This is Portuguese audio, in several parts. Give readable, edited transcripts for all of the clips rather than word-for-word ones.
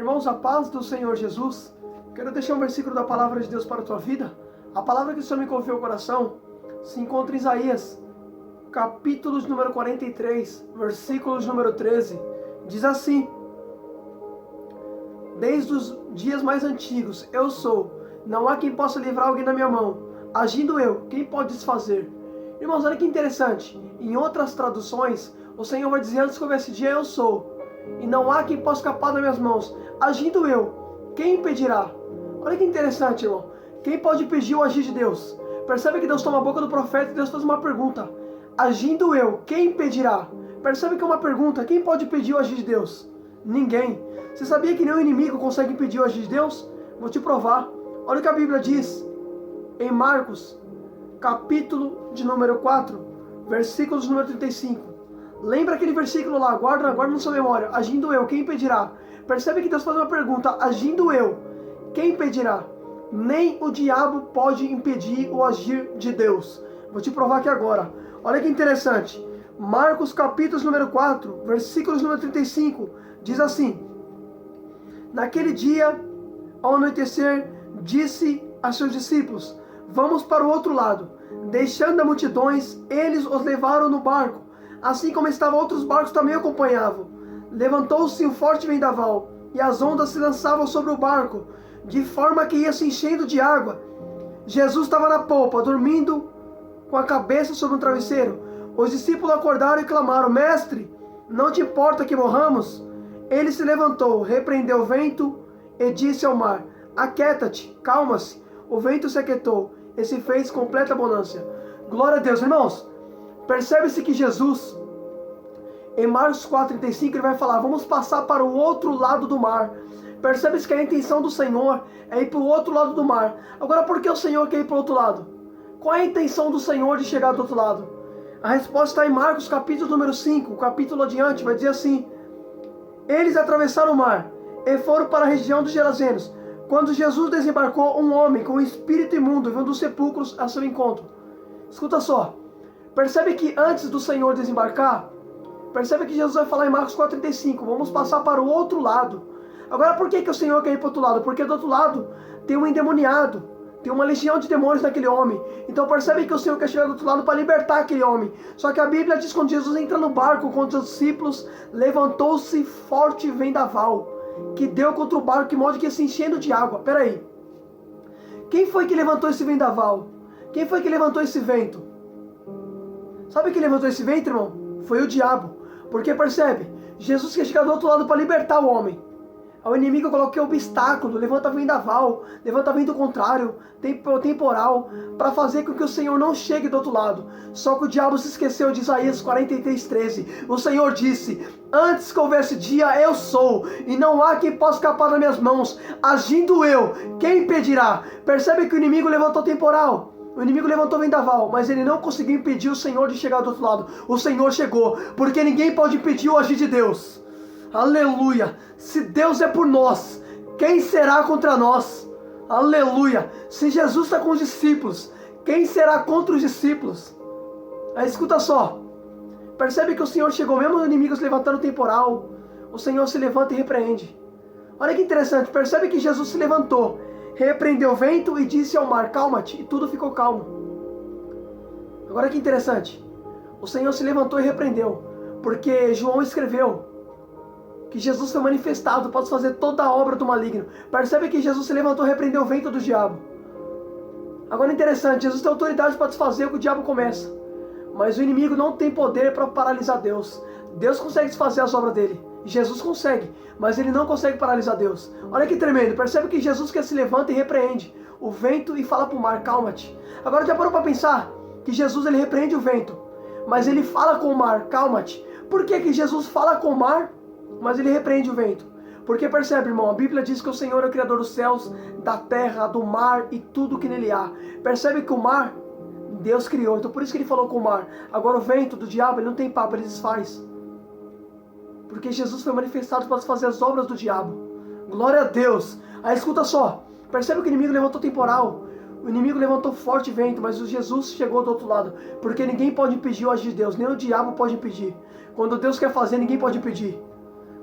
Irmãos, a paz do Senhor Jesus. Quero deixar um versículo da palavra de Deus para a tua vida. A palavra que o Senhor me confiou ao coração se encontra em Isaías, capítulo número 43, versículos número 13. Diz assim: desde os dias mais antigos, eu sou. Não há quem possa livrar alguém da minha mão. Agindo eu, quem pode desfazer? Irmãos, olha que interessante. Em outras traduções, o Senhor vai dizer: antes que houvesse dia, eu sou. E não há quem possa escapar das minhas mãos. Agindo eu, quem impedirá? Olha que interessante, irmão. Quem pode impedir o agir de Deus? Percebe que Deus toma a boca do profeta e Deus faz uma pergunta. Agindo eu, quem impedirá? Percebe que é uma pergunta. Quem pode impedir o agir de Deus? Ninguém. Você sabia que nem o inimigo consegue impedir o agir de Deus? Vou te provar. Olha o que a Bíblia diz em Marcos, capítulo de número 4, versículos número 35. Lembra aquele versículo lá, guarda na sua memória. Agindo eu, quem impedirá? Percebe que Deus faz uma pergunta. Agindo eu, quem impedirá? Nem o diabo pode impedir o agir de Deus. Vou te provar aqui agora. Olha que interessante. Marcos capítulo número 4, versículos número 35. Diz assim: naquele dia, ao anoitecer, disse a seus discípulos: vamos para o outro lado. Deixando as multidões, eles os levaram no barco. Assim como estavam, outros barcos também acompanhavam. Levantou-se um forte vendaval, e as ondas se lançavam sobre o barco, de forma que ia se enchendo de água. Jesus estava na polpa, dormindo com a cabeça sobre um travesseiro. Os discípulos acordaram e clamaram: mestre, não te importa que morramos? Ele se levantou, repreendeu o vento e disse ao mar: aquieta-te, calma-se. O vento se aquietou e se fez completa bonança. Glória a Deus, irmãos. Percebe-se que Jesus, em Marcos 4,35, ele vai falar: vamos passar para o outro lado do mar. Percebe-se que a intenção do Senhor é ir para o outro lado do mar. Agora, por que o Senhor quer ir para o outro lado? Qual é a intenção do Senhor de chegar do outro lado? A resposta está em Marcos capítulo número 5, capítulo adiante, vai dizer assim: eles atravessaram o mar e foram para a região dos Gerazenos. Quando Jesus desembarcou, um homem com um espírito imundo veio dos sepulcros a seu encontro. Escuta só. Percebe que antes do Senhor desembarcar, percebe que Jesus vai falar em Marcos 4,35, vamos passar para o outro lado. Agora, por que o Senhor quer ir para o outro lado? Porque do outro lado tem um endemoniado, tem uma legião de demônios naquele homem. Então percebe que o Senhor quer chegar do outro lado para libertar aquele homem. Só que a Bíblia diz que quando Jesus entra no barco com os discípulos, levantou-se forte vendaval, que deu contra o barco, de modo que ia se enchendo de água. Peraí, quem foi que levantou esse vendaval? Quem foi que levantou esse vento? Sabe quem levantou esse vento, irmão? Foi o diabo. Porque percebe, Jesus quer chegar do outro lado para libertar o homem. O inimigo coloca obstáculo, levanta vendaval, levanta vento contrário, temporal, para fazer com que o Senhor não chegue do outro lado. Só que o diabo se esqueceu de Isaías 43:13. O Senhor disse: antes que houvesse dia, eu sou, e não há quem possa escapar das minhas mãos. Agindo eu, quem impedirá? Percebe que o inimigo levantou temporal. O inimigo levantou vendaval, mas ele não conseguiu impedir o Senhor de chegar do outro lado. O Senhor chegou, porque ninguém pode impedir o agir de Deus. Aleluia! Se Deus é por nós, quem será contra nós? Aleluia! Se Jesus está com os discípulos, quem será contra os discípulos? Aí escuta só. Percebe que o Senhor chegou, mesmo os inimigos levantando temporal, o Senhor se levanta e repreende. Olha que interessante, percebe que Jesus se levantou, repreendeu o vento e disse ao mar: calma-te, e tudo ficou calmo. Agora que interessante, o Senhor se levantou e repreendeu, porque João escreveu que Jesus foi manifestado, pode fazer toda a obra do maligno. Percebe que Jesus se levantou e repreendeu o vento do diabo. Agora interessante, Jesus tem autoridade para desfazer o que o diabo começa, mas o inimigo não tem poder para paralisar Deus. Deus consegue desfazer as obras dele, Jesus consegue, mas ele não consegue paralisar Deus. Olha que tremendo, percebe que Jesus que se levanta e repreende o vento e fala para o mar: calma-te. Agora já parou para pensar que Jesus ele repreende o vento, mas ele fala com o mar: calma-te. Por que Jesus fala com o mar, mas ele repreende o vento? Porque percebe, irmão, a Bíblia diz que o Senhor é o Criador dos céus, da terra, do mar e tudo que nele há. Percebe que o mar, Deus criou, então por isso que ele falou com o mar. Agora o vento do diabo, ele não tem papo, ele desfaz. Porque Jesus foi manifestado para fazer as obras do diabo. Glória a Deus. Aí escuta só, percebe que o inimigo levantou temporal, o inimigo levantou forte vento, mas o Jesus chegou do outro lado. Porque ninguém pode impedir o agir de Deus, nem o diabo pode impedir. Quando Deus quer fazer, ninguém pode impedir.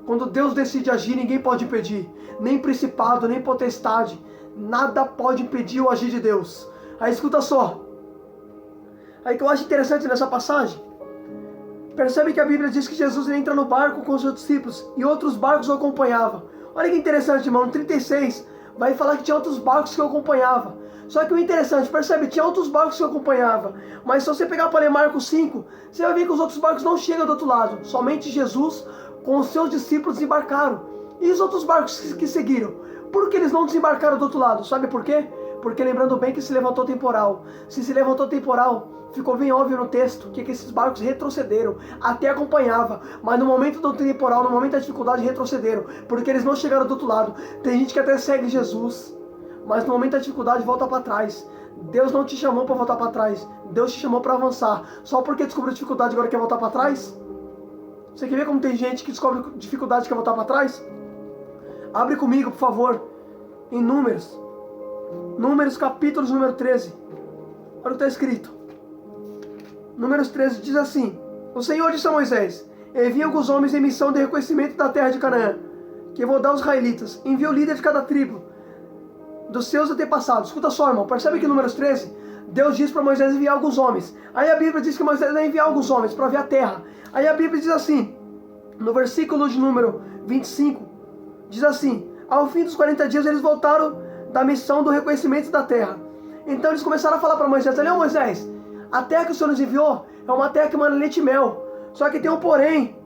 Quando Deus decide agir, ninguém pode impedir. Nem principado, nem potestade. Nada pode impedir o agir de Deus. Aí escuta só. Aí que eu acho interessante nessa passagem. Percebe que a Bíblia diz que Jesus entra no barco com os seus discípulos e outros barcos o acompanhavam. Olha que interessante, irmão. No 36 vai falar que tinha outros barcos que o acompanhavam. Só que o interessante, percebe, tinha outros barcos que o acompanhavam. Mas se você pegar para ler Marcos 5, você vai ver que os outros barcos não chegam do outro lado. Somente Jesus com os seus discípulos desembarcaram. E os outros barcos que seguiram? Por que eles não desembarcaram do outro lado? Sabe por quê? Porque lembrando bem que se levantou temporal. Se levantou temporal, ficou bem óbvio no texto que esses barcos retrocederam, até acompanhava, mas no momento do temporal, no momento da dificuldade, retrocederam, porque eles não chegaram do outro lado. Tem gente que até segue Jesus, mas no momento da dificuldade volta para trás. Deus não te chamou para voltar para trás, Deus te chamou para avançar. Só porque descobriu dificuldade agora quer voltar para trás? Você quer ver como tem gente que descobre dificuldade e quer voltar para trás? Abre comigo, por favor, em Números capítulo número 13. Olha o que está escrito. Números 13 diz assim: o Senhor disse a Moisés: envia alguns homens em missão de reconhecimento da terra de Canaã, que vou dar aos israelitas. Envia o líder de cada tribo dos seus antepassados. Escuta só, irmão, percebe que em Números 13 Deus diz para Moisés enviar alguns homens. Aí a Bíblia diz que Moisés vai enviar alguns homens para ver a terra. Aí a Bíblia diz assim, no versículo de número 25, diz assim: ao fim dos 40 dias eles voltaram da missão do reconhecimento da terra. Então eles começaram a falar para Moisés: olha, Moisés, a terra que o Senhor nos enviou é uma terra que manda leite e mel. Só que tem um porém.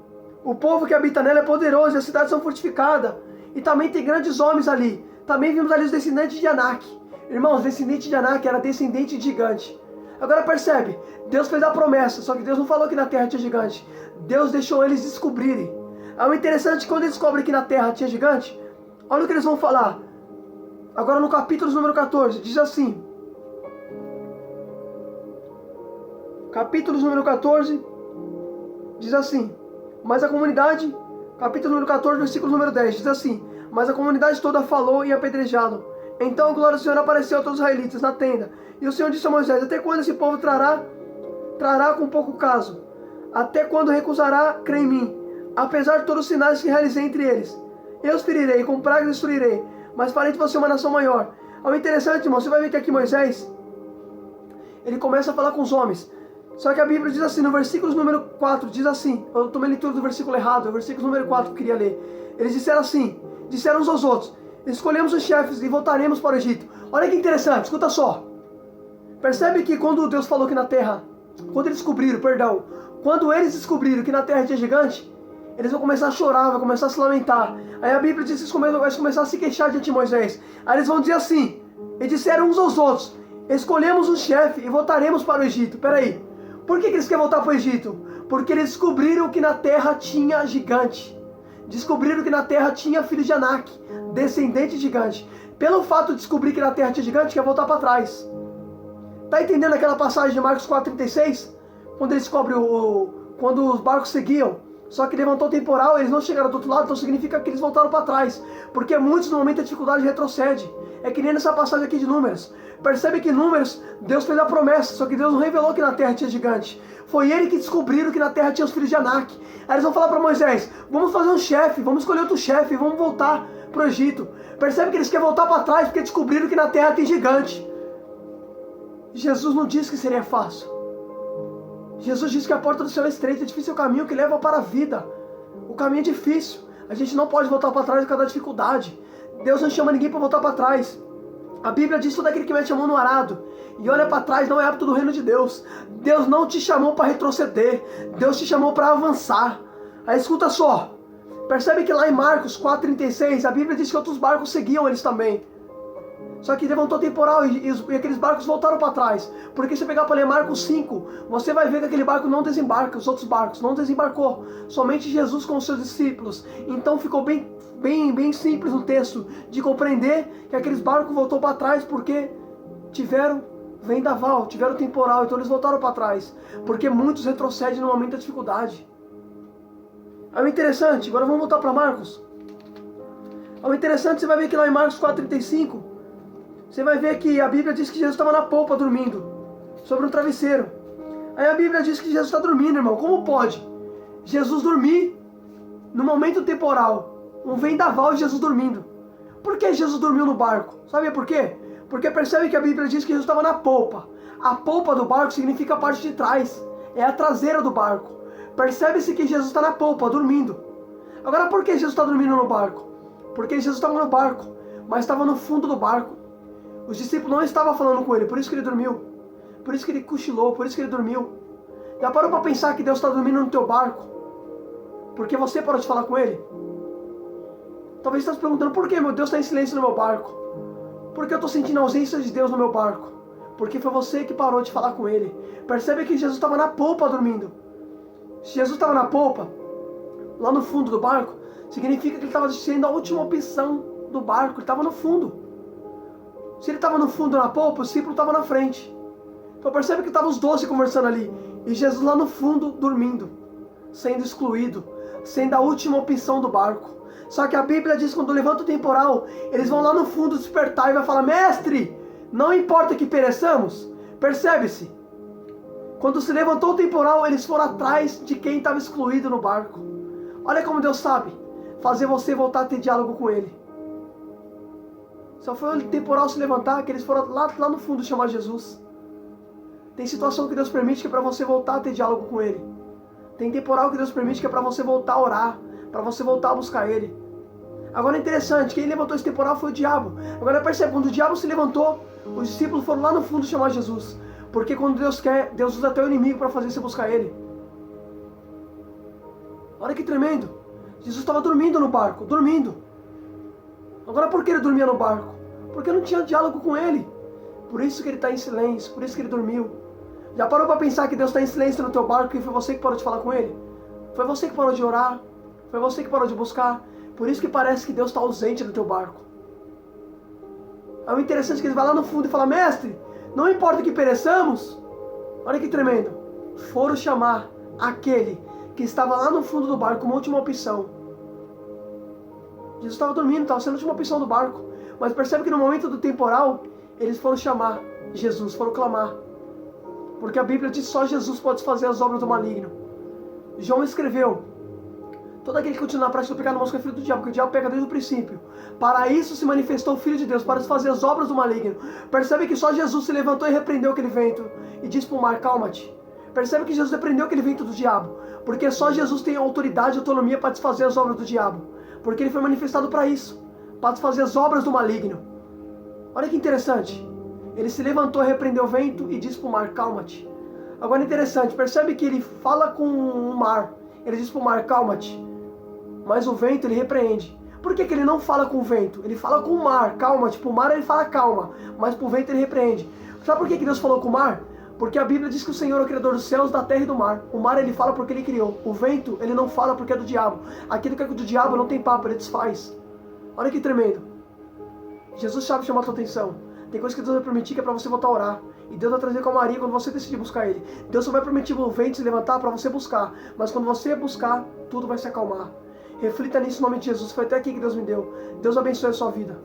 O povo que habita nela é poderoso e as cidades são fortificadas. E também tem grandes homens ali. Também vimos ali os descendentes de Anak. Irmãos, descendente de Anak era descendente de gigante. Agora percebe, Deus fez a promessa, só que Deus não falou que na terra tinha gigante. Deus deixou eles descobrirem. É o interessante, quando eles descobrem que na terra tinha gigante, olha o que eles vão falar. Agora no capítulo número 14, diz assim. Capítulo número 14, diz assim: mas a comunidade, capítulo número 14, versículo número 10, diz assim: mas a comunidade toda falou e apedrejá-lo. Então a glória do Senhor apareceu a todos os israelitas na tenda. E o Senhor disse a Moisés: até quando esse povo trará com pouco caso? Até quando recusará crer em mim? Apesar de todos os sinais que realizei entre eles. Eu os ferirei, com pragas destruirei, mas farei de você uma nação maior. É interessante, irmão, você vai ver que aqui Moisés, ele começa a falar com os homens. Só que a Bíblia diz assim, no versículo número 4, diz assim, eu tomei a leitura do versículo errado, é o versículo número 4 que eu queria ler. Eles disseram assim, disseram uns aos outros: escolhemos os chefes e voltaremos para o Egito. Olha que interessante, escuta só. Percebe que quando Deus falou que na terra, quando eles descobriram que na terra tinha gigante, eles vão começar a chorar, vão começar a se lamentar. Aí a Bíblia diz que eles vão começar a se queixar diante de Moisés. Aí eles vão dizer assim, e disseram uns aos outros: escolhemos um chefe e voltaremos para o Egito. Peraí, por que eles querem voltar para o Egito? Porque eles descobriram que na terra tinha gigante. Descobriram que na terra tinha filho de Anak, descendente de gigante. Pelo fato de descobrir que na terra tinha gigante, quer voltar para trás. Tá entendendo aquela passagem de Marcos 4,36? Quando eles descobrem quando os barcos seguiam, só que levantou o temporal, eles não chegaram do outro lado, então significa que eles voltaram para trás. Porque muitos no momento da dificuldade retrocedem. É que nem nessa passagem aqui de Números. Percebe que em Números, Deus fez a promessa, só que Deus não revelou que na terra tinha gigante. Foi ele que descobriram que na terra tinha os filhos de Anak. Aí eles vão falar para Moisés: vamos fazer um chefe, vamos escolher outro chefe, vamos voltar para o Egito. Percebe que eles querem voltar para trás porque descobriram que na terra tem gigante. Jesus não disse que seria fácil. Jesus disse que a porta do céu é estreita, é difícil o caminho que leva para a vida. O caminho é difícil. A gente não pode voltar para trás por causa da dificuldade. Deus não chama ninguém para voltar para trás. A Bíblia diz que todo aquele que mete a mão no arado e olha para trás não é apto do reino de Deus. Deus não te chamou para retroceder. Deus te chamou para avançar. Aí escuta só. Percebe que lá em Marcos 4,36 a Bíblia diz que outros barcos seguiam eles também. Só que levantou temporal e aqueles barcos voltaram para trás. Porque se você pegar para ler Marcos 5, você vai ver que aquele barco não desembarca, os outros barcos não desembarcou. Somente Jesus com os seus discípulos. Então ficou bem simples no texto de compreender que aqueles barcos voltou para trás porque tiveram vendaval, tiveram temporal, então eles voltaram para trás. Porque muitos retrocedem no momento da dificuldade. É o interessante, agora vamos voltar para Marcos. É o interessante, você vai ver que lá em Marcos 4,35, você vai ver que a Bíblia diz que Jesus estava na polpa dormindo, sobre um travesseiro. Aí a Bíblia diz que Jesus está dormindo, irmão. Como pode Jesus dormir no momento temporal, um vendaval e Jesus dormindo. Por que Jesus dormiu no barco? Sabe por quê? Porque percebe que a Bíblia diz que Jesus estava na polpa. A polpa do barco significa a parte de trás. É a traseira do barco. Percebe-se que Jesus está na polpa, dormindo. Agora, por que Jesus está dormindo no barco? Porque Jesus estava no barco, mas estava no fundo do barco. Os discípulos não estavam falando com ele, por isso que ele dormiu. Por isso que ele cochilou, por isso que ele dormiu. Já parou para pensar que Deus está dormindo no teu barco? Porque você parou de falar com ele? Talvez você está se perguntando, por que meu Deus está em silêncio no meu barco? Porque eu estou sentindo a ausência de Deus no meu barco. Porque foi você que parou de falar com ele. Percebe que Jesus estava na polpa dormindo. Se Jesus estava na polpa, lá no fundo do barco, significa que ele estava sendo a última opção do barco. Ele estava no fundo. Se ele estava no fundo na polpa, o discípulo estava na frente. Então percebe que estavam os 12 conversando ali. E Jesus lá no fundo, dormindo. Sendo excluído. Sendo a última opção do barco. Só que a Bíblia diz que quando levanta o temporal, eles vão lá no fundo despertar e vai falar, mestre, não importa que pereçamos. Percebe-se. Quando se levantou o temporal, eles foram atrás de quem estava excluído no barco. Olha como Deus sabe fazer você voltar a ter diálogo com Ele. Só foi o temporal se levantar que eles foram lá no fundo chamar Jesus. Tem situação que Deus permite que é para você voltar a ter diálogo com Ele. Tem temporal que Deus permite que é para você voltar a orar, para você voltar a buscar Ele. Agora é interessante, quem levantou esse temporal foi o diabo. Agora percebe, quando o diabo se levantou, os discípulos foram lá no fundo chamar Jesus. Porque quando Deus quer, Deus usa até o inimigo para fazer você buscar Ele. Olha que tremendo. Jesus estava dormindo no barco, dormindo. Agora por que ele dormia no barco? Porque não tinha diálogo com Ele. Por isso que ele está em silêncio, por isso que ele dormiu. Já parou para pensar que Deus está em silêncio no teu barco e foi você que parou de falar com Ele? Foi você que parou de orar? Foi você que parou de buscar? Por isso que parece que Deus está ausente no teu barco. É o interessante que ele vai lá no fundo e fala, mestre, não importa que pereçamos. Olha que tremendo. Foram chamar aquele que estava lá no fundo do barco como última opção. Jesus estava dormindo, estava sendo a última opção do barco. Mas percebe que no momento do temporal, eles foram chamar Jesus, foram clamar. Porque a Bíblia diz que só Jesus pode fazer as obras do maligno. João escreveu, todo aquele que continua na prática do pecado não mostra o filho do diabo, porque o diabo peca desde o princípio. Para isso se manifestou o Filho de Deus, para fazer as obras do maligno. Percebe que só Jesus se levantou e repreendeu aquele vento e disse para o mar, calma-te. Percebe que Jesus repreendeu aquele vento do diabo, porque só Jesus tem autoridade e autonomia para desfazer as obras do diabo. Porque ele foi manifestado para isso, para desfazer as obras do maligno. Olha que interessante. Ele se levantou, repreendeu o vento e disse para o mar, calma-te. Agora é interessante, percebe que ele fala com o mar. Ele diz para o mar, calma-te. Mas o vento ele repreende. Por que ele não fala com o vento? Ele fala com o mar, calma-te. Para o mar ele fala calma, mas para o vento ele repreende. Sabe por que Deus falou com o mar? Porque a Bíblia diz que o Senhor é o Criador dos céus, da terra e do mar. O mar ele fala porque ele criou. O vento ele não fala porque é do diabo. Aquilo que é do diabo não tem papo, ele desfaz. Olha que tremendo. Jesus sabe chamar a tua atenção. Tem coisa que Deus vai permitir que é para você voltar a orar. E Deus vai trazer calmaria quando você decidir buscar Ele. Deus só vai permitir o vento se levantar para você buscar. Mas quando você buscar, tudo vai se acalmar. Reflita nisso em nome de Jesus. Foi até aqui que Deus me deu. Deus abençoe a sua vida.